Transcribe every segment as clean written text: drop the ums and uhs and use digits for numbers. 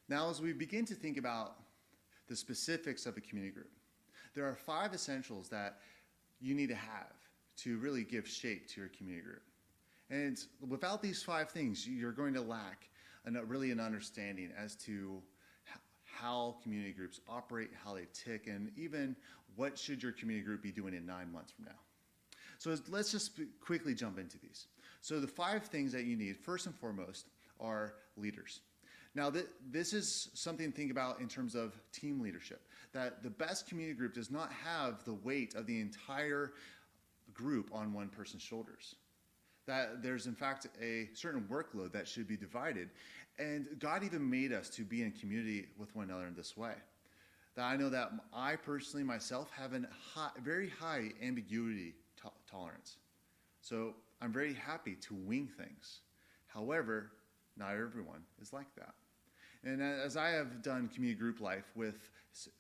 Now, as we begin to think about the specifics of a community group, there are 5 essentials that you need to have to really give shape to your community group. And without these 5 things, you're going to lack really an understanding as to how community groups operate, how they tick, and even what should your community group be doing in 9 months from now. So let's just quickly jump into these. So the 5 things that you need, first and foremost, are leaders. Now, this is something to think about in terms of team leadership, that the best community group does not have the weight of the entire group on one person's shoulders. That there's, in fact, a certain workload that should be divided. And God even made us to be in community with one another in this way. That I know that I personally, myself, have a very high ambiguity tolerance. So I'm very happy to wing things. However, not everyone is like that. And as I have done community group life with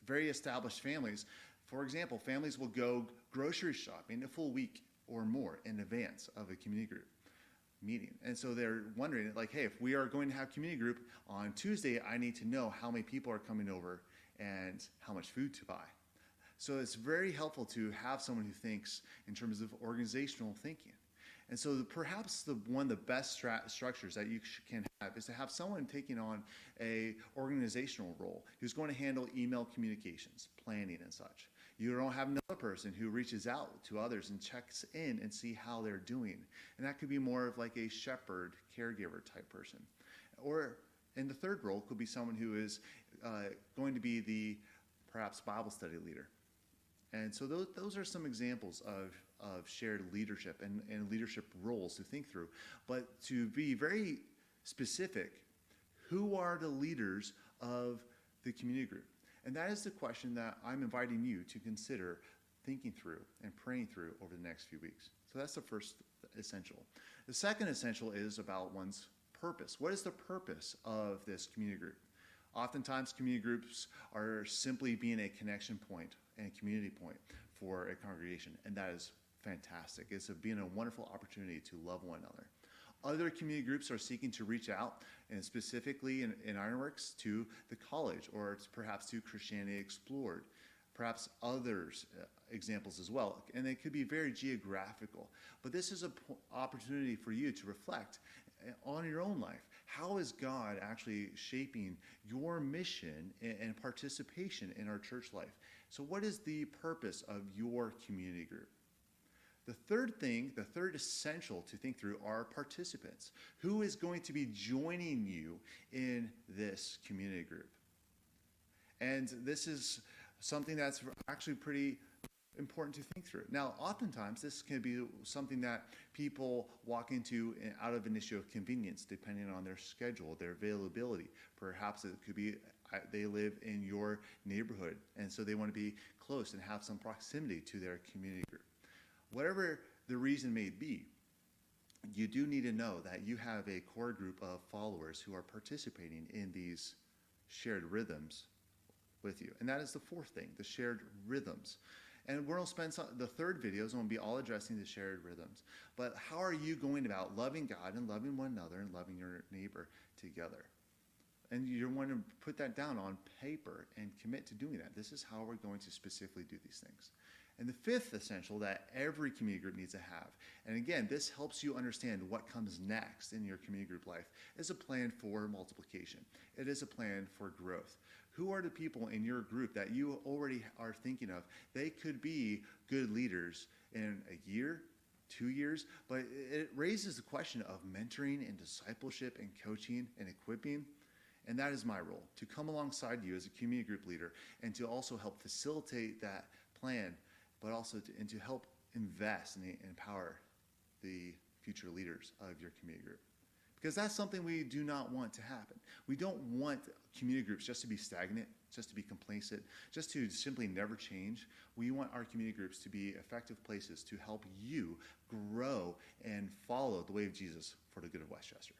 very established families, for example, families will go grocery shopping a full week or more in advance of a community group meeting. And so they're wondering, like, hey, if we are going to have community group on Tuesday, I need to know how many people are coming over and how much food to buy. So it's very helpful to have someone who thinks in terms of organizational thinking. And so perhaps one of the best structures that you can have is to have someone taking on a organizational role who's going to handle email communications, planning and such. You don't have another person who reaches out to others and checks in and see how they're doing. And that could be more of like a shepherd, caregiver type person. And the third role could be someone who is going to be the perhaps Bible study leader. And so those are some examples of shared leadership and leadership roles to think through. But to be very specific, who are the leaders of the community group? And that is the question that I'm inviting you to consider thinking through and praying through over the next few weeks. So that's the first essential. The second essential is about one's purpose. What is the purpose of this community group? Oftentimes, community groups are simply being a connection point and a community point for a congregation, and that is fantastic. It's being a wonderful opportunity to love one another. Other community groups are seeking to reach out, and specifically in Ironworks, to the college, or perhaps to Christianity Explored, perhaps others examples as well, and they could be very geographical. But this is an opportunity for you to reflect on your own life. How is God actually shaping your mission and participation in our church life? So what is the purpose of your community group? The third essential to think through are participants. Who is going to be joining you in this community group? And this is something that's actually pretty important to think through. Now, oftentimes, this can be something that people walk into out of an issue of convenience, depending on their schedule, their availability. Perhaps it could be they live in your neighborhood, and so they want to be close and have some proximity to their community group. Whatever the reason may be, you do need to know that you have a core group of followers who are participating in these shared rhythms with you. And that is the fourth thing, the shared rhythms. And we're going to spend the third video is going to be all addressing the shared rhythms. But how are you going about loving God and loving one another and loving your neighbor together? And you're going to put that down on paper and commit to doing that. This is how we're going to specifically do these things. And the fifth essential that every community group needs to have, and again, this helps you understand what comes next in your community group life, is a plan for multiplication. It is a plan for growth. Who are the people in your group that you already are thinking of? They could be good leaders in a year, 2 years, but it raises the question of mentoring and discipleship and coaching and equipping. And that is my role, to come alongside you as a community group leader and to also help facilitate that plan, but also to help invest and empower the future leaders of your community group. Because that's something we do not want to happen. We don't want community groups just to be stagnant, just to be complacent, just to simply never change. We want our community groups to be effective places to help you grow and follow the way of Jesus for the good of Westchester.